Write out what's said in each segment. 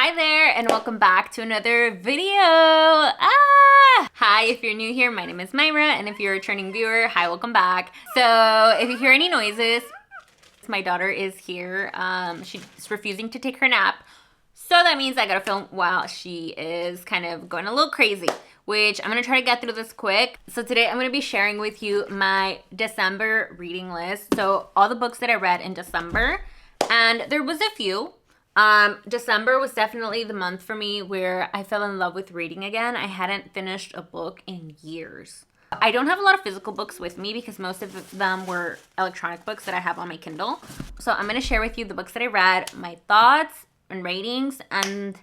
Hi there and welcome back to another video. Hi, if you're new here, my name is Myra, and if you're a returning viewer, hi, welcome back. So if you hear any noises, my daughter is here. She's refusing to take her nap. So that means I gotta film while she is kind of going a little crazy, which I'm gonna try to get through this quick. So today I'm gonna be sharing with you my December reading list. So all the books that I read in December, and there was a few. December was definitely the month for me where I fell in love with reading again. I hadn't finished a book in years. I don't have a lot of physical books with me because most of them were electronic books that I have on my Kindle. So I'm going to share with you the books that I read, my thoughts and ratings, and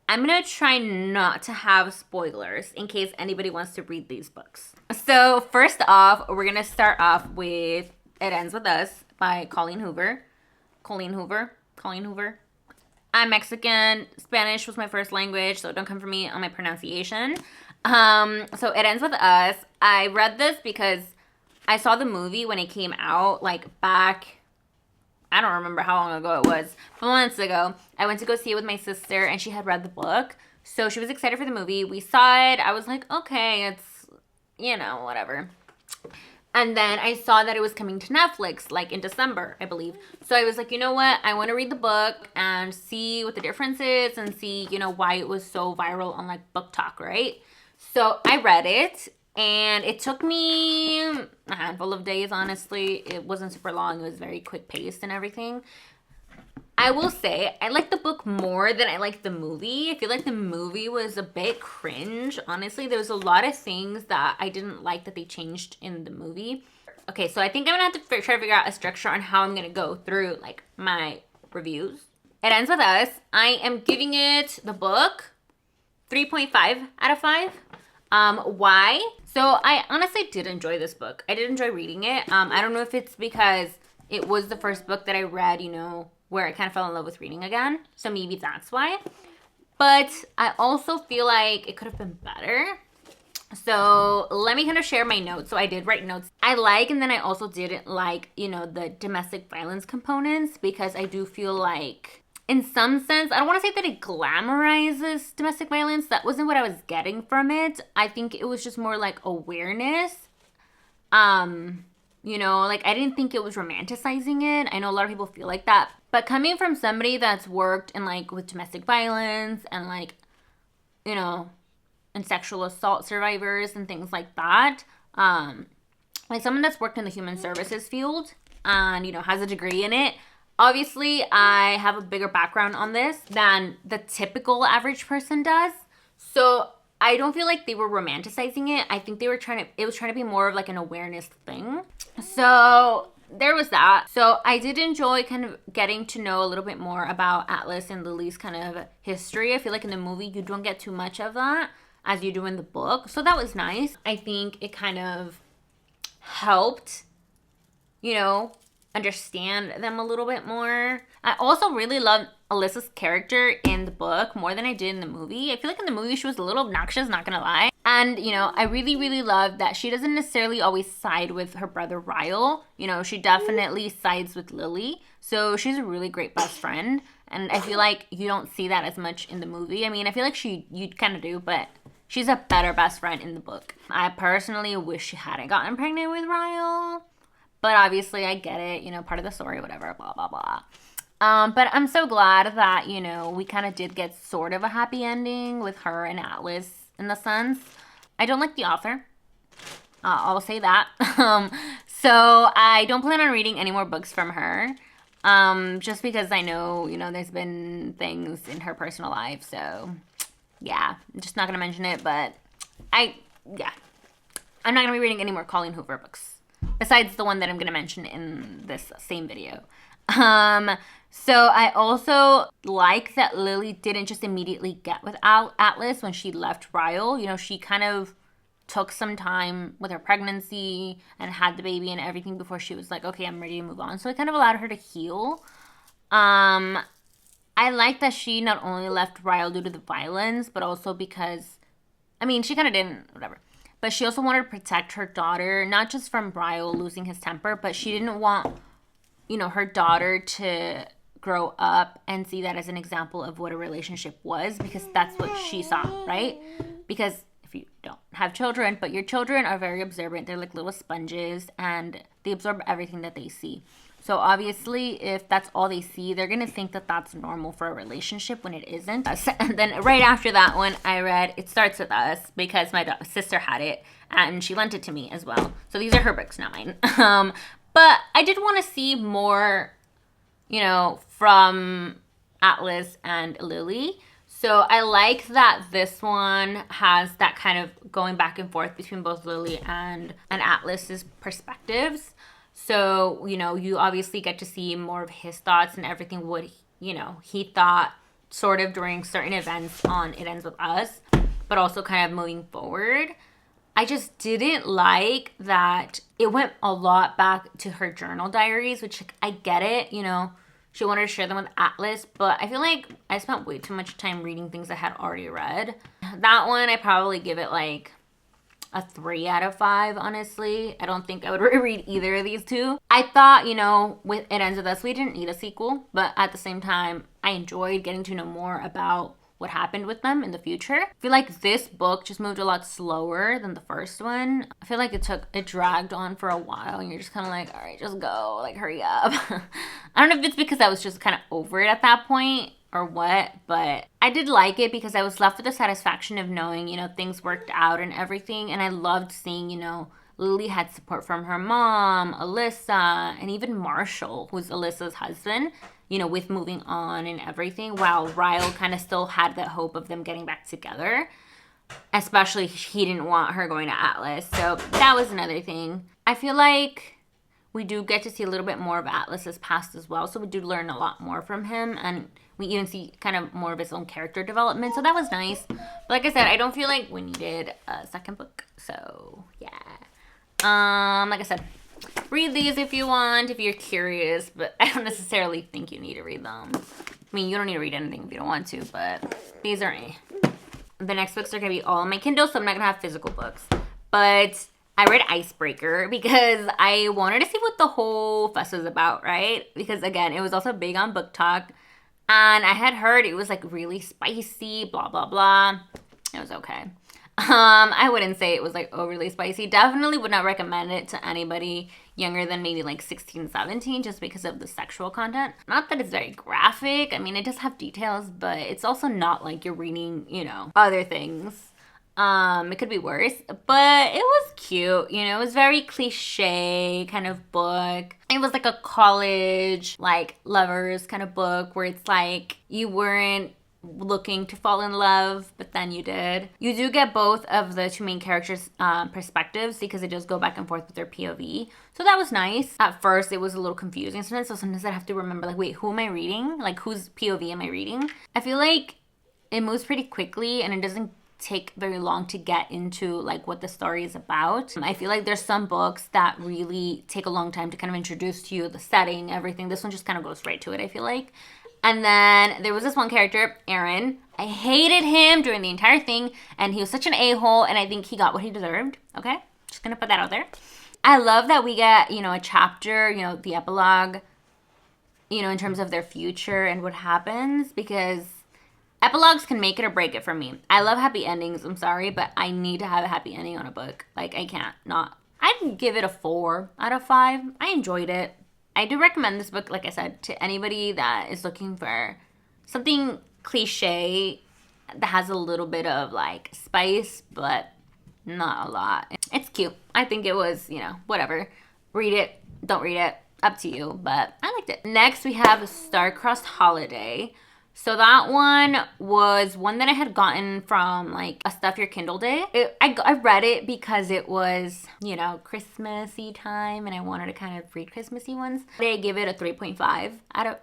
I'm going to try not to have spoilers in case anybody wants to read these books. So first off, we're going to start off with It Ends With Us by Colleen Hoover. Colleen Hoover. I'm Mexican. Spanish was my first language, so don't come for me on my pronunciation. So It Ends With Us. I read this because I saw the movie when it came out, like back, I don't remember how long ago it was, 4 months ago. I went to go see it with my sister, and she had read the book. So she was excited for the movie. We saw it. I was like, okay, it's, whatever. And then I saw that it was coming to Netflix, like in December, I believe. So I was like, you know what? I want to read the book and see what the difference is and see, why it was so viral on like Book Talk, right? So I read it, and it took me a handful of days, honestly. It wasn't super long. It was very quick paced and everything. I will say, I like the book more than I like the movie. I feel like the movie was a bit cringe. Honestly, there was a lot of things that I didn't like that they changed in the movie. Okay, so I think I'm going to have to try to figure out a structure on how I'm going to go through, like, my reviews. It Ends With Us. I am giving it, the book, 3.5 out of 5. Why? So I honestly did enjoy this book. I did enjoy reading it. I don't know if it's because it was the first book that I read, where I kind of fell in love with reading again. So maybe that's why. But I also feel like it could have been better. So let me kind of share my notes. So I did write notes. I like, and then I also didn't like, the domestic violence components, because I do feel like, in some sense, I don't want to say that it glamorizes domestic violence. That wasn't what I was getting from it. I think it was just more like awareness. Like, I didn't think it was romanticizing it. I know a lot of people feel like that. But coming from somebody that's worked in, like, with domestic violence and, like, and sexual assault survivors and things like that, like, someone that's worked in the human services field and, has a degree in it, obviously, I have a bigger background on this than the typical average person does. So I don't feel like they were romanticizing it. I think it was trying to be more of like an awareness thing. So there was that. So I did enjoy kind of getting to know a little bit more about Atlas and Lily's kind of history. I feel like in the movie you don't get too much of that as you do in the book. So that was nice. I think it kind of helped, understand them a little bit more. I also really loved Alyssa's character in the book more than I did in the movie. I feel like in the movie she was a little obnoxious, not gonna lie. And, I really, really love that she doesn't necessarily always side with her brother Ryle. She definitely sides with Lily. So she's a really great best friend. And I feel like you don't see that as much in the movie. I mean, I feel like you kind of do, but she's a better best friend in the book. I personally wish she hadn't gotten pregnant with Ryle. But obviously I get it, part of the story, whatever, blah, blah, blah. But I'm so glad that, we kind of did get sort of a happy ending with her and Atlas in the sense. I don't like the author. I'll say that. So I don't plan on reading any more books from her. Just because I know, there's been things in her personal life. So, yeah, I'm just not going to mention it. But I'm not going to be reading any more Colleen Hoover books. Besides the one that I'm going to mention in this same video. So I also like that Lily didn't just immediately get with Atlas when she left Ryle. She kind of took some time with her pregnancy and had the baby and everything before she was like, okay, I'm ready to move on. So it kind of allowed her to heal. I like that she not only left Ryle due to the violence, but also because, she kind of didn't, whatever. But she also wanted to protect her daughter, not just from Ryle losing his temper, but she didn't want, her daughter to grow up and see that as an example of what a relationship was, because that's what she saw, right? Because if you don't have children, but your children are very observant, they're like little sponges and they absorb everything that they see. So obviously, if that's all they see, they're going to think that that's normal for a relationship when it isn't. And then right after that one, I read It Starts With Us, because my sister had it and she lent it to me as well. So these are her books, not mine. But I did want to see more, you know, from Atlas and Lily. So I like that this one has that kind of going back and forth between both Lily and Atlas's perspectives. So, you know, you obviously get to see more of his thoughts and everything, what, you know, he thought sort of during certain events on It Ends With Us, but also kind of moving forward. I just didn't like that it went a lot back to her journal diaries, which I get it, you know, she wanted to share them with Atlas, but I feel like I spent way too much time reading things I had already read. That one, I probably give it like a 3 out of 5, honestly. I don't think I would reread either of these two. I thought, you know, with It Ends With Us, we didn't need a sequel, but at the same time, I enjoyed getting to know more about what happened with them in the future. I feel like this book just moved a lot slower than the first one. I feel like it dragged on for a while and you're just kind of like, all right, just go, like hurry up. I don't know if it's because I was just kind of over it at that point or what, but I did like it because I was left with the satisfaction of knowing, you know, things worked out and everything. And I loved seeing, you know, Lily had support from her mom, Alyssa, and even Marshall, who's Alyssa's husband, you know, with moving on and everything, while Ryle kind of still had that hope of them getting back together. Especially he didn't want her going to Atlas. So that was another thing. I feel like we do get to see a little bit more of Atlas's past as well. So we do learn a lot more from him. And we even see kind of more of his own character development. So that was nice. But like I said, I don't feel like we needed a second book. So yeah. Like I said, read these if you want, if you're curious, but I don't necessarily think you need to read them. I mean, you don't need to read anything if you don't want to, but these are me. The next books are going to be all on my Kindle, so I'm not going to have physical books. But I read Icebreaker because I wanted to see what the whole fuss was about, right? Because again, it was also big on Book Talk, and I had heard it was like really spicy, blah, blah, blah. It was okay. I wouldn't say it was like overly spicy. Definitely would not recommend it to anybody younger than maybe like 16, 17, just because of the sexual content. Not that it's very graphic. I mean, it does have details, but it's also not like you're reading, you know, other things. It could be worse, but it was cute. You know, it was very cliche kind of book. It was like a college, like lovers kind of book where it's like you weren't looking to fall in love, but then you did. You do get both of the two main characters' perspectives because it does go back and forth with their POV. So that was nice. At first, it was a little confusing sometimes, so sometimes I have to remember, like, wait, who am I reading? Like, whose POV am I reading? I feel like it moves pretty quickly and it doesn't take very long to get into like what the story is about. I feel like there's some books that really take a long time to kind of introduce to you the setting, everything. This one just kind of goes right to it, I feel like. And then there was this one character, Aaron. I hated him during the entire thing, and he was such an a-hole, and I think he got what he deserved, okay? Just gonna put that out there. I love that we get, you know, a chapter, you know, the epilogue, you know, in terms of their future and what happens, because epilogues can make it or break it for me. I love happy endings, I'm sorry, but I need to have a happy ending on a book. Like, I can't not. I'd give it a 4 out of 5. I enjoyed it. I do recommend this book, like I said, to anybody that is looking for something cliche that has a little bit of, like, spice, but not a lot. It's cute. I think it was, you know, whatever. Read it, don't read it, up to you, but I liked it. Next, we have Star-Crossed Holiday. So that one was one that I had gotten from like a Stuff Your Kindle day. I read it because it was, you know, Christmassy time and I wanted to kind of read Christmassy ones. I gave it a 3.5 out of,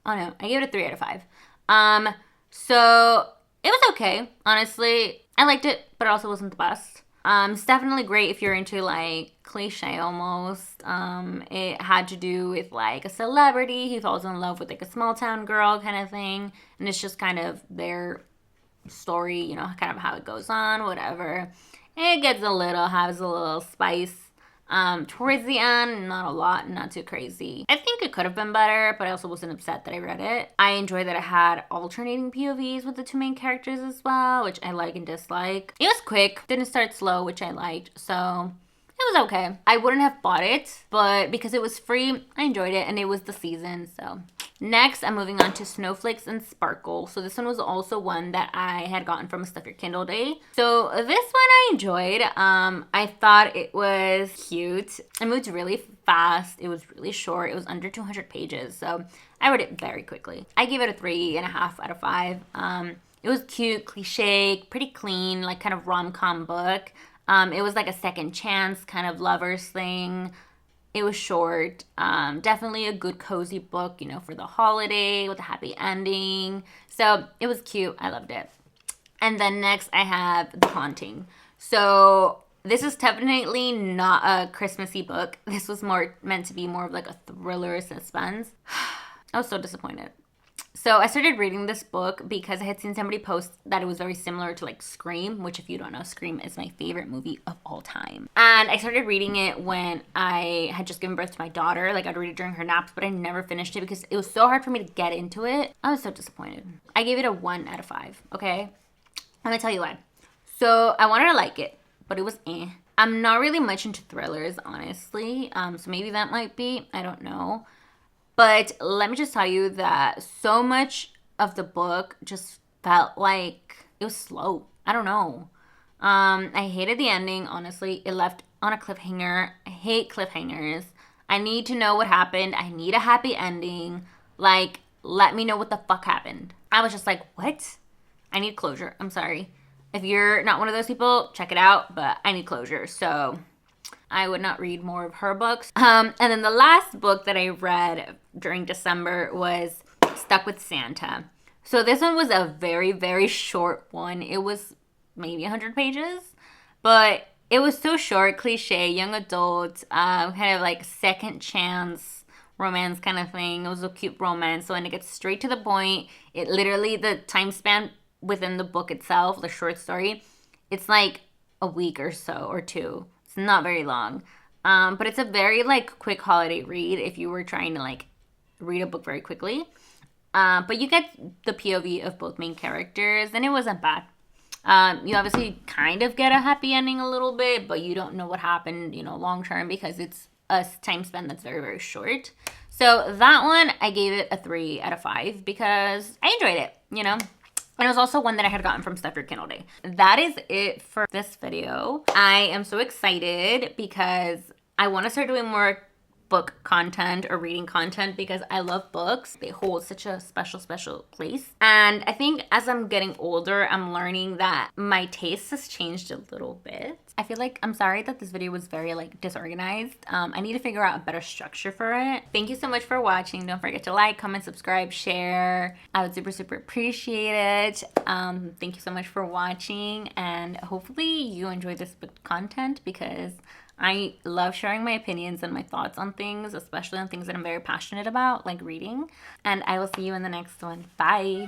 oh no, I gave it a 3 out of 5. So it was okay, honestly. I liked it, but it also wasn't the best. It's definitely great if you're into like cliche almost. It had to do with like a celebrity who falls in love with like a small town girl kind of thing. And it's just kind of their story, you know, kind of how it goes on, whatever. It has a little spice. Towards the end, not a lot, not too crazy. I think it could have been better, but I also wasn't upset that I read it. I enjoyed that it had alternating POVs with the two main characters as well, which I like and dislike. It was quick, didn't start slow, which I liked, so it was okay. I wouldn't have bought it, but because it was free, I enjoyed it, and it was the season, so. Next, I'm moving on to Snowflakes and Sparkle. So this one was also one that I had gotten from a Stuff Your Kindle day. So this one I enjoyed. I thought it was cute. It moved really fast. It was really short. It was under 200 pages. So I read it very quickly. I gave it a 3.5 out of 5. It was cute, cliche, pretty clean, like kind of rom-com book. It was like a second chance kind of lovers thing. It was short, definitely a good cozy book, you know, for the holiday with a happy ending. So it was cute. I loved it. And then next I have The Haunting. So this is definitely not a Christmassy book. This was more meant to be more of like a thriller suspense. I was so disappointed. So I started reading this book because I had seen somebody post that it was very similar to like Scream, which if you don't know, Scream is my favorite movie of all time. And I started reading it when I had just given birth to my daughter. Like I'd read it during her naps, but I never finished it because it was so hard for me to get into it. I was so disappointed. I gave it a 1 out of 5, okay? Let me tell you why. So I wanted to like it, but it was eh. I'm not really much into thrillers, honestly. So maybe that might be, I don't know. But let me just tell you that so much of the book just felt like it was slow. I don't know. I hated the ending, honestly. It left on a cliffhanger. I hate cliffhangers. I need to know what happened. I need a happy ending. Like, let me know what the fuck happened. I was just like, what? I need closure. I'm sorry. If you're not one of those people, check it out. But I need closure. So I would not read more of her books. And then the last book that I read during December was Stuck with Santa. So this one was a very, very short one. It was maybe 100 pages, but it was so short, cliche, young adult, kind of like second chance romance kind of thing. It was a cute romance. So when it gets straight to the point, it literally, the time span within the book itself, the short story, it's like a week or so or two. It's not very long, but it's a very like quick holiday read if you were trying to like read a book very quickly. But you get the POV of both main characters, and it wasn't bad. You obviously kind of get a happy ending a little bit, but you don't know what happened, you know, long term because it's a time span that's very, very short. So that one, I gave it a 3 out of 5 because I enjoyed it, you know. And it was also one that I had gotten from Stuff Your Kindle Day. That is it for this video. I am so excited because I want to start doing more book content or reading content because I love books. They hold such a special, special place. And I think as I'm getting older, I'm learning that my taste has changed a little bit. I feel like, I'm sorry that this video was very like disorganized. I need to figure out a better structure for it. Thank you so much for watching. Don't forget to like, comment, subscribe, share. I would super, super appreciate it. Thank you so much for watching, and hopefully you enjoy this book content because I love sharing my opinions and my thoughts on things, especially on things that I'm very passionate about, like reading. And I will see you in the next one. Bye.